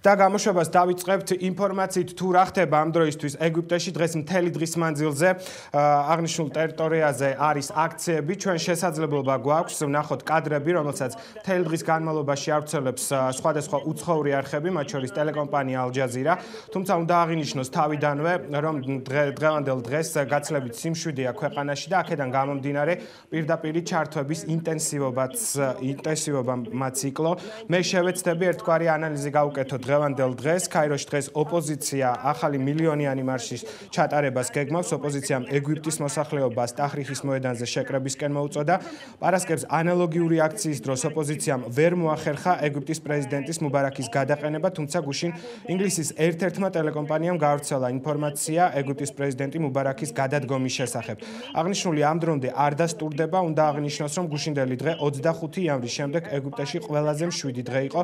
და გამოშვებას დავიწყებთ ინფორმაციით თუ რა ხდება ამ დროისთვის ეგვიპტეში დღეს მთელი დღის მანძილზე აღნიშნულ ტერიტორიაზე არის აქციები ჩვენ შესაძლებლობა გვაქვს ვნახოთ კადრები რომელსაც მთელი დღის განმავლობაში ავრცელებს სხვადასხვა უცხოური არხები მათ შორის ტელეკომპანია ალ-ჯაზირა თუმცა უნდა აღინიშნოს თავიდანვე რომ დღევანდელ დღეს გაცილებით სიმშვიდეა ქვეყანაში და აქედან გამომდინარე პირდაპირი ჩართვების ინტენსივობაც იკლო მე შევეცდები ერთგვარი ანალიზი გავუკეთო დღევანდელ დღეს ქაიროში დღეს ოპოზიცია ახალი მილიონიანი მარშის ჩატარებას გეგმავს ოპოზიციამ ეგვიპტის მოსახლეობას ტაჰრიხის მოედანზე შეკრებისკენ მოუწოდა პარასკევს ანალოგიური აქციის დროს ოპოზიციამ ვერ მოახერხა ეგვიპტის პრეზიდენტის მუბარაქის გადაყენება თუმცა გუშინ ინგლისის ერთ-ერთმა ტელეკომპანიამ გაავრცელა ინფორმაცია ეგვიპტის პრეზიდენტი მუბარაქის გადადგომის შესახებ აღნიშნული ამ დრომდე არ დასტურდება უნდა აღნიშნოს რომ გუშინდელი დღე 25 იანვრის შემდეგ ეგვიპტეში ყველაზე მშვიდი დღე იყო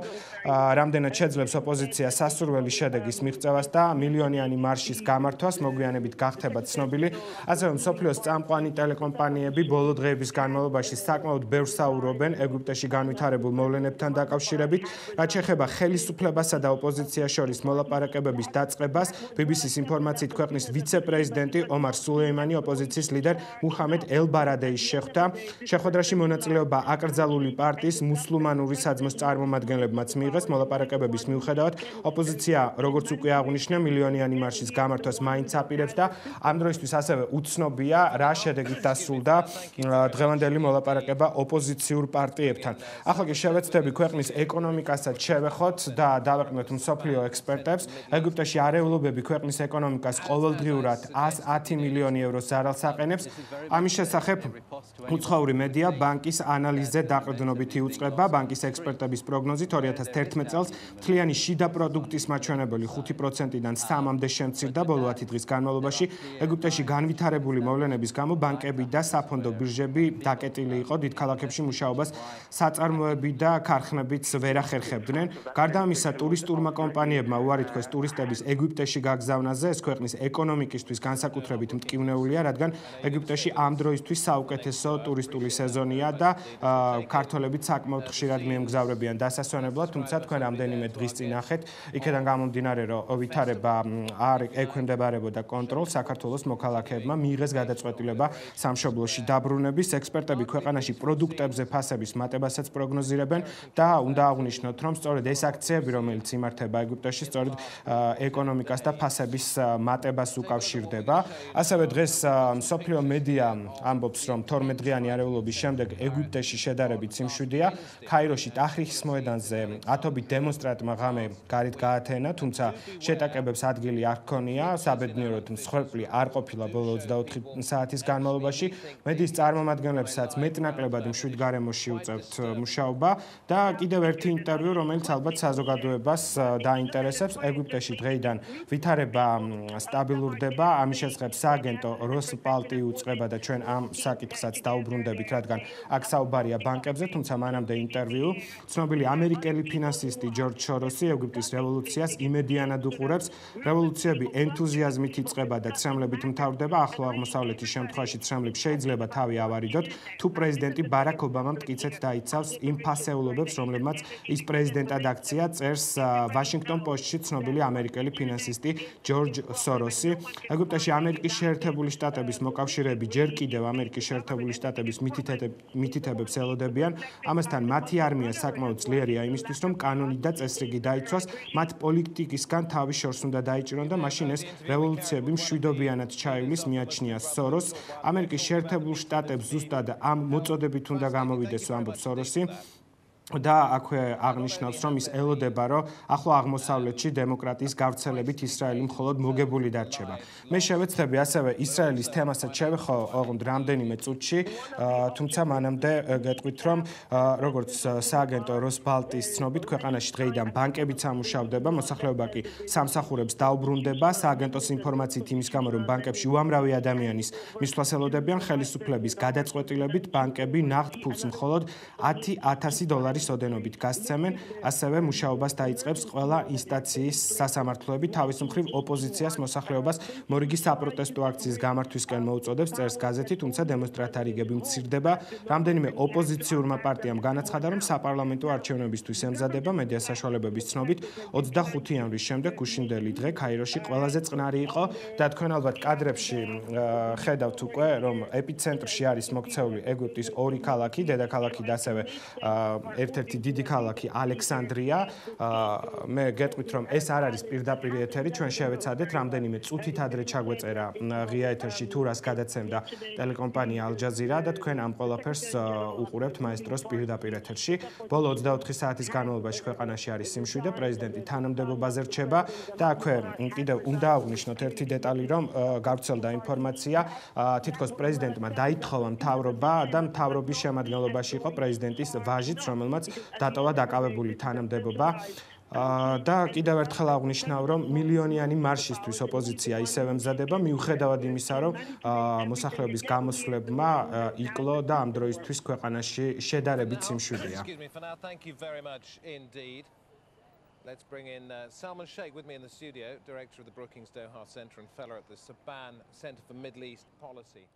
რამდენად შეძლებს ოპოზიცია სასურველი შედეგის მიღწევას და მილიონიანი მარშის გამართვას მოგვიანებით გახდება ცნობილი ასევე მსოფლიოს წამყვანი ტელეკომპანიები ბოლო დღეების განმავლობაში საკმაოდ ბევრს საუბრობენ ეგვიპტეში განვითარებულ მოვლენებთან დაკავშირებით რაც შეეხება ხელისუფლებასა და ოპოზიციას შორის მოლაპარაკებების დაწყებას BBC-ს ინფორმაციით ქვეყნის ვიცე-პრეზიდენტი ომარ სულეიმანი ოპოზიციის ლიდერ მუჰამედ ელ-ბარადეის შეხვდა შეხვედრაში მონაწილეობა აკრძალული პარტიის მუსლიმანური საძმოს წარმომადგენლებმაც მიიღეს მოლაპარაკებების მიუხედავად ოპოზიცია როგორც უკვე აღნიშნა მილიონიანი მარშის გამართვას მაინც აპირებს და ამ დროისთვის ასევე უცნობია რა შედეგით დასრულდა დღევანდელი მოლაპარაკება ოპოზიციურ პარტიებთან ახლა კი შევეცდები ქვეყნის ეკონომიკასაც შევეხოთ და დავეყნოთ მსოფლიო ექსპერტებს ეგვიპტეში არეულობები ქვეყნის ეკონომიკას ყოველდღიურად 110 მილიონი ევროს ზარალს აყენებს ამის შესახებ უცხოური მედია ბანკის ანალიზზე დაყრდნობით იუწყება ბანკის ექსპერტების პროგნოზით 2011 წელს მთლიანი შიდა პროდუქტის მაჩვენებელი 5%-დან 3-მდე შემცირდა ბოლო 10 დღის განმავლობაში ეგვიპტეში განვითარებული მოვლენების გამო ბანკები და საფონდო ბირჟები დაკეტილი იყო დიდ ქალაქებში მუშაობას საწარმოები და ქარხნებიც ვერ ახერხებდნენ გარდა ამისა ტურისტულმა კომპანიებმა უარი თქვეს ტურისტების ეგვიპტეში გაგზავნაზე ეს ქვეყნის ეკონომიკისთვის განსაკუთრებით მტკივნეულია რადგან ეგვიპტეში ამ დროისთვის საუკეთესო ტურისტული სეზონია და ქართველებიც საკმაოდ ხშირად მიემგზავრებიან დასასვენებლად თუმცა თქვენ რამდენიმე დღის წინ ნახეთ იქედან გამომდინარე რომ ვითარება არ ექვემდებარებოდა კონტროლს საქართველოს მოქალაქეებმა მიიღეს გადაწყვეტილება სამშობლოში დაბრუნების ექსპერტები ქვეყანაში პროდუქტებზე ფასების მატებასაც პროგნოზირებენ და უნდა აღნიშნოთ რომ სწორედ ეს აქციები რომელიც იმართება ეგვიპტეში სწორედ ეკონომიკას და ფასების მატებას უკავშირდება ასევე დღეს მსოფლიო მედია ამბობს რომ 12 დღიანი არეულობის შემდეგ ეგვიპტეში შედარებით სიმშვიდეა ქაიროში ტაჰრიხის მოედანზე ათობით დემონსტრანტმა ღამე გარეთ გაათენა თუმცა შეტაკებებს ადგილი არ ჰქონია საბედნიეროდ მსხვერპლი არ ყოფილა ბოლო 24 საათის განმავლობაში მედიის წარმომადგენლებსაც მეტნაკლებად მშვიდ გარემოში უწევთ მუშაობა და კიდევ ერთი ინტერვიუ რომელიც ალბათ საზოგადოებას დაინტერესებს ეგვიპტეში დღეიდან ვითარება სტაბილურდება ამის შესახებ სააგენტო როსპალტი უწყება და ჩვენ ამ საკითხსაც დაუბრუნდებით რადგან აქ საუბარია ბანკებზე თუმცა მანამდე ინტერვიუ ცნობილი ამერიკელი ფინანსისტი ჯორჯ სოროსი ეგვიპტის რევოლუციას იმედიანად უყურებს რევოლუციები ენთუზიაზმით იწყება და ცრემლებით მთავრდება ახლო აღმოსავლეთის შემთხვევაში ცრემლებს შეიძლება თავი ავარიდოთ თუ პრეზიდენტი ბარაკ ობამა მტკიცედ დაიცავს იმ ფასეულობებს რომლებმაც ის პრეზიდენტად აქცია წერს ვაშინგტონ პოსტში ცნობილი ამერიკელი ფინანსისტი ჯორჯ სოროსი ეგვიპტეში ამერიკის შეერთებული შტატების მოკავშირეები ჯერ კიდევ ამერიკის შეერთებული შტატების მითითებებს ელოდებიან ამასთან მათი არმია საკმაოდ ძლიერია იმისთვის რომ კანონი და წესრიგი დაიცვას მათ პოლიტიკისგან თავის შორს უნდა დაიჭირონ და მაშინ ეს რევოლუციები მშვიდობიანად ჩაივლის მიაჩნია სოროს ამერიკის შეერთებულ შტატებს ზუსტად ამ მოწოდებით უნდა გამოვიდეს ამბობს სოროსი და აქვე აღნიშნავს რომ ის ელოდება რომ ახლო აღმოსავლეთში დემოკრატიის გავრცელებით ისრაელი მხოლოდ მოგებული დარჩება მე შევეცდები ასევე ისრაელის თემასაც შევეხო ოღონდ რამდენიმე წუთში თუმცა მანამდე გეტყვით რომ როგორც სააგენტო როსბალტის ცნობით ქვეყანაში დღეიდან ბანკებიც ამუშავდება მოსახლეობა კი სამსახურებს დაუბრუნდება სააგენტოს ინფორმაციით იმის გამო რომ ბანკებში უამრავი ადამიანის მისვლას ელოდებიან ხელისუფლების გადაწყვეტილებით ბანკები ნაღდ ფულს მხოლოდ $10,000 წლის ოდენობით გასცემენ, ასევე მუშაობას დაიწყებს ყველა ინსტანციის სასამართლოები, თავის მხრივ ოპოზიციას მოსახლეობას მორიგი საპროტესტო აქციის გამართვისკენ მოუწოდებს, წერს გაზეთი, თუმცა დემონსტრანტთა რიგები მცირდება. რამდენიმე ოპოზიციურმა პარტიამ განაცხადა, რომ საპარლამენტო არჩევნებისთვის ემზადება. მედია საშუალებების ცნობით 25 იანვრის შემდეგ გუშინდელი დღე ქაიროში ყველაზე წყნარი იყო და თქვენ ალბათ კადრებში ხედავთ უკვე, რომ ეპიცენტრში არის მოქცეული ეგვიპტის ორი ქალაქი, დედაქალაქი და ასევე ერთ-ერთი დიდი ქალაქი ალექსანდრია. მე გეტყვით, რომ ეს არ არის პირდაპირ ეთერი, ჩვენ შევეცადეთ რამდენიმე წუთით ადრე ჩაგვეწერა ღია ეთერში თუ რას გადაცემდა ტელეკომპანია ალ-ჯაზირა და თქვენ ამ ყველაფერს უყურებთ მაესტროს პირდაპირ ეთერში. ბოლო 24 საათის განმავლობაში ქვეყანაში არის სიმშვიდე, პრეზიდენტი თანამდებობაზე რჩება და აქვე კიდევ უნდა აღვნიშნოთ ერთი დეტალი, რომ გავრცელდა ინფორმაცია, თითქოს პრეზიდენტმა დაითხოვა მთავრობა და მთავრობის შემადგენლობაში იყო პრეზიდენტის ვაჟიც, რომელმაც დატოვა დაკავებული თანამდებობა. და კიდევ ერთხელ აღვნიშნავ, რომ მილიონიანი მარშისთვის ოპოზიცია ისევ ემზადება, მიუხედავად იმისა, რომ მოსახლეობის გამოსვლებმა იკლო და ამ დროისთვის ქვეყანაში შედარებით სიმშვიდეა. Let's bring in Salman Sheikh with me in the studio, director of the Brookings Doha Center and fellow at the Saban Center for Middle East Policy.